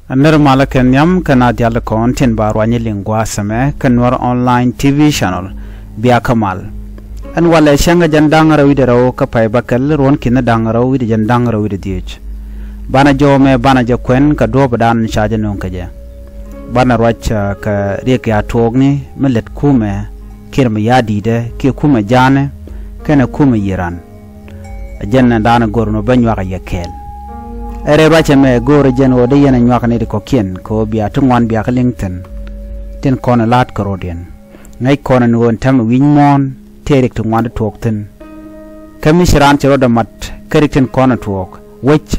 Another Malakenyam Canadian content barwani lingua same Kanwar online TV channel Bia Kamal. And while a shanga jandangara with the roka paibakal, ron kina dangara with the jandangara with the ditch. Bana jo me bana jo quen ka do badan shajanunkaja. Bana racha ka rikia togni, melet kume, kirma yadide, ki kume jane, kena kume yiran. A jenna dana gorno banyaka yakel. Ere racha me gore jen ode yana nywaka ne ko kien ko bia tungwan bia Clinton tin kona lat karodian ngai kona nuon tam winmon terik tungwan tokten kamisran chero da mat kerikten kona tok which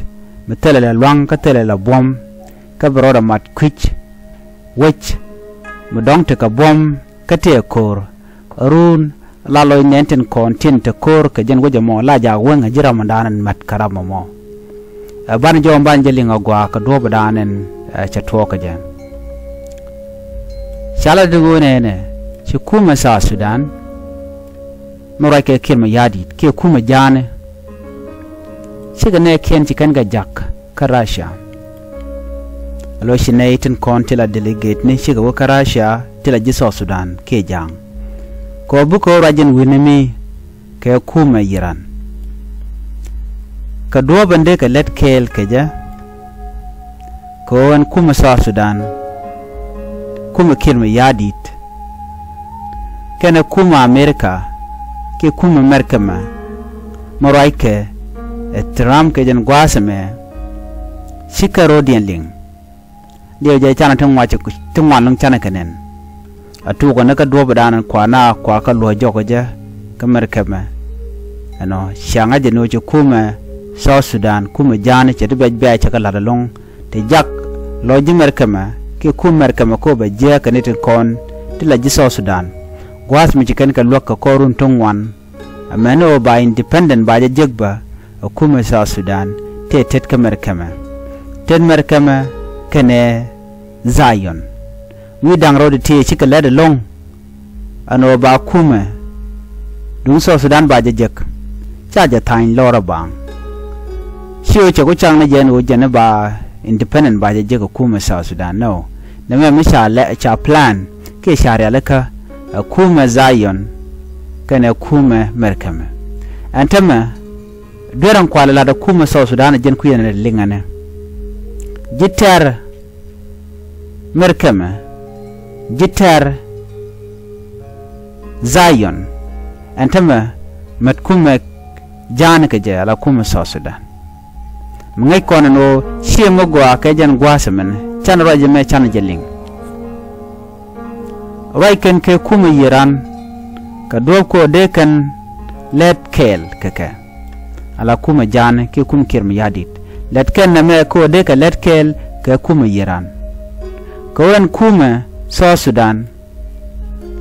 metele la lwang ka tele la bom ka broda mat kwich which mudong te ka bom ka te kor run la loy nenten kon tin te kor ka jen goja mo la ja wenga jira mandanan mat karama mo ban jo ban jeling agwa ka do badanen cha toka je shala dugo ne ci kuma sa Sudan mura ke kirma yadi ke kuma jane shiga ne ken ci kan ga jak ka Russia alo shi ne tin kontila delegate ne shiga wo ka Russia tila ji so Sudan ke jang ko bu ko rajin winimi ke kuma Iran ka do bande ka let kel keja ko an kuma sa Sudan kuma kirma yadit kana kuma America ke kuma merkama moraike Trump ke jan gwasame shikaro dienling dio je chana tungwache tungwanung chana kanen atu ko naka do badanan kwana kwa ka lo joko ja ka merkama ano shanga je no kuma South Sudan kuma jane che de bajja che kala long te jak lo ji merkama ke ku merkama ko ba je ka nitin kon ti la ji South Sudan gwas mi chiken ka lokka ko run tongwan ameno ba independent ba je jegba kuma South Sudan te tet ka merkama ten merkama kene Zion wi dang ro de te chi ka le long ano ba kuma dun South Sudan ba je jek cha ja tain lora bang Sio cha kuchang na jen ujene ba independent ba je ko kuma South Sudan no na me misha le cha plan ke sharia leka kuma Zion kana kuma merkama antama doran kwala la da kuma South Sudan jen ku yana lingane jitar merkama jitar Zion antama mat kuma jana ke je ala kuma South Sudan ngai kono no shemo gwa ka jan gwasamen chan roje me chan jeling wai ken ke kuma Iran ka do ko de kan let kel kaka ala kuma jan ke kum kirm yadit let ken na me ko de ka let kel ka kuma Iran ko wen kuma South Sudan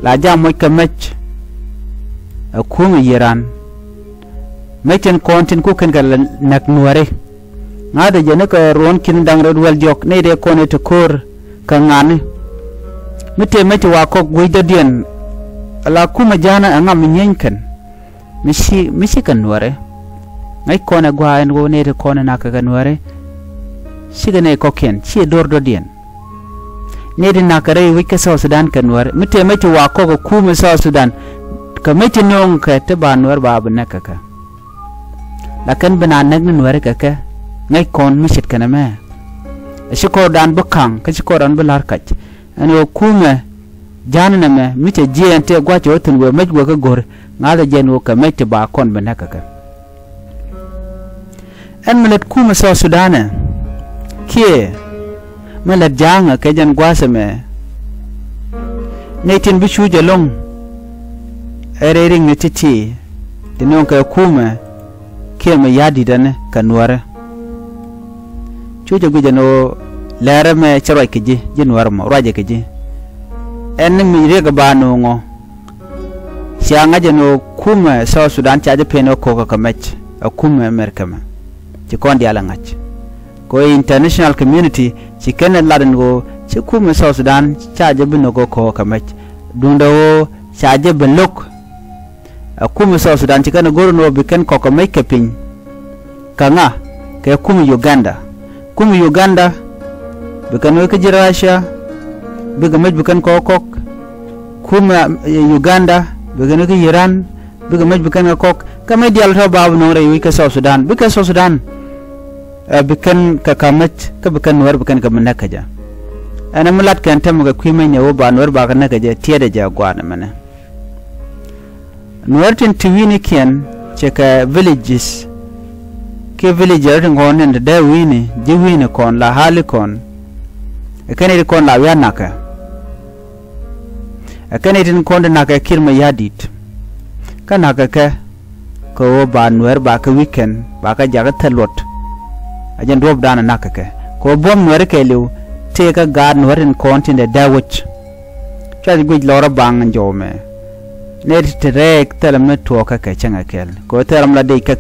la jam mo ka mech kuma Iran mechen kontin ku ken gal nak nuare ngada jene ka ron kin dang red wel jok ne de kone to kor ka ngane mite mete wa ko guida dien ala kuma jana anga minyenken misi kan ware ngai kone gwa en go ne de kone naka kan ware sigane ko ken ci dordo dien ne de naka re wike South Sudan kan ware mite mete wa ko kuma South Sudan ka mete non ka te ban war babu nakaka lakan bana nagn ware kaka ngai kon misit kana me shiko dan bakang ka shiko dan belar kach ano kuma janna me mite jente gwacho otun we mejgo ka gor ngala jeno ka mete ba kon benaka ka en melet kuma South Sudan kie melet janga ka jan gwasa me netin bichu jalong erering ne titi dinon ka kuma kie me yadi dane kanware chuja guja no lere me charo kiji jinwar mo raje kiji en mi rega banu ngo sianga jeno kuma South Sudan chaje peno ko ka mech kuma merkama ci kondi ala ngach ko international community ci ken laden go ci kuma South Sudan chaje bino go ko ka mech dunda wo chaje belok kuma South Sudan ci ken gorno bi ken ko ka mech kepin kanga ke kuma Uganda bukan we ke Russia biga maj bukan kokok kuma Uganda bukan ke Iran biga maj bukan kokok kama dial ta babu no rewi ke South Sudan bukan South Sudan bukan ka kamat ka bukan war bukan ka manaka ja ana mulat kan ta muga kwima ne wo ba nur ba ka naka ja tiya da jagwa na mana nuwartin tiwini kian cheka villages ke villager ngonen da wini jiwini kon la hali kon akane kon la ya naka akane tin kon da naka kirma yadit kana ka ko ba nuwer ba ka weekend ba ka jaga talot ajan dob dana naka ka ko bom nuwer ke lew te ka gad nuwerin kon tin da dawch cha guj lora bang njome net trek telam na to ka ka changa kel ko telam la dei ka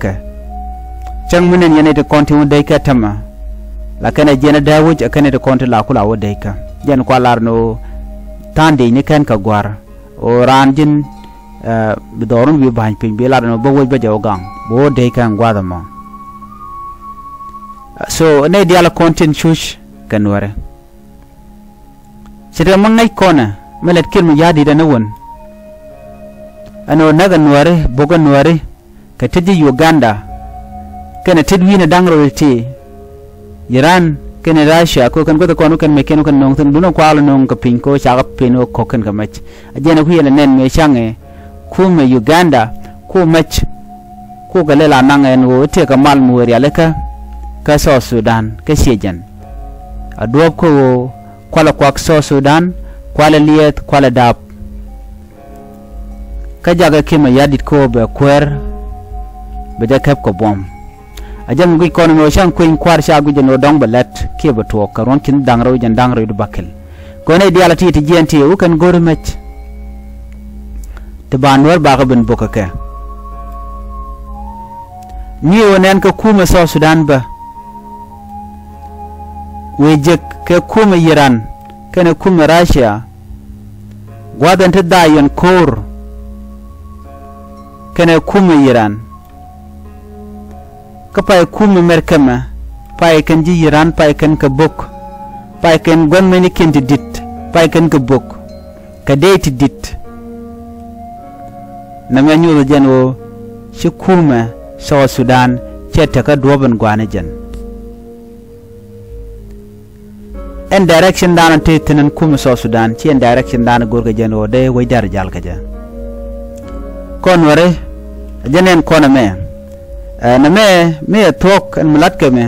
chang munen yene de konti wo dei ka tama la kana jena dawuj akane de konti la kula wo dei ka jen ko larno tande ni kan ka gwar o ranjin bidorun bi ban pin bi larno bo wo ba jaw gang bo dei kan gwada mo so ne diala kontin shush kan ware sira mangai kona melet kirmu yadi da nawon ano naga nuare boga nuare ka tiji Uganda kana tidwina dangro ti Iran kana Russia ko kan goto kono kan mekeno kan nong tan duno kwalo nong ka pinko cha ka pino ko kan ka mach ajena ku yela nen me change ku me Uganda ku mach ku galela nangen wo te ka mal muwari alaka ka South Sudan ka shejan adob ko kwala kwak South Sudan kwala liet kwala dap kajaga kima yadit ko be kwer be de kep ko bom ajam gui kono no shan kuin kwar sha guje no dong balet ke be to karon kin dangro jan dangro du bakel gone diala ti jenti u kan gor mech te banwar ba ka ben bokaka ni wonen ka kuma South Sudan ba wejek ke kuma Iran kana kuma Russia gwadan ta dayon kor kana kuma Iran kapay kuma merkama pay kan ji Iran pay kan ka bok pay kan gon meni kenti dit pay kan ka bok ka deeti dit namya nyu jeno shi kuma South Sudan cheta ka doban gwana jan en direction dana teten kuma South Sudan chi en direction dana gorga jeno de way dar jal ka ja kon ware jenen kona me na me tok en mulat ke me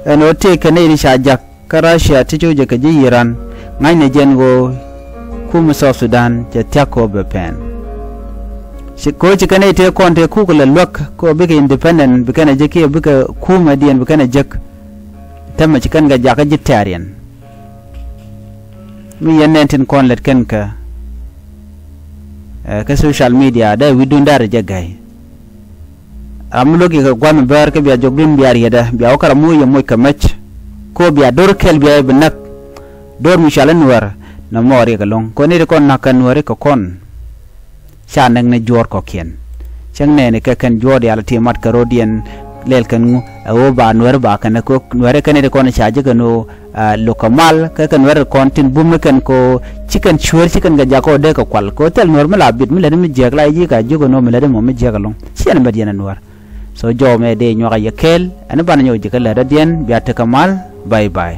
en ote ke ne ri shajak karasha tijo je ke Iran ngai ne jen go kuma South Sudan je tyako be pen si ko ci kane te konte ku kula lok ko be ke independent be kana je ke be ka kuma dien be kana jek tamma ci kan ga jaka jitarian mi yenentin kon let ken ka social media da widun dar jagay amlogi ka gwam bar ka biya jogdin biya yada biya okara mu ye moy ka match ko biya dor kel biya benak dor mishalan war na mori ka long ko ni ko nakan wari ko kon cha nang ne jor ko kien chang ne ne ka kan jor ya ti mat ka rodien lel kan o ba nwar ba kan ko nware kan ne ko na cha je no lokamal ka kan war kontin bum kan ko chicken chur chicken ga jako de ko kwal ko tel normal abit mi le mi jegla yi ga jogo no mi le mo mi jegalong sian ba diena nwar so jo me de nyoga yekel an ban nyo jikala radien biata kamal bye bye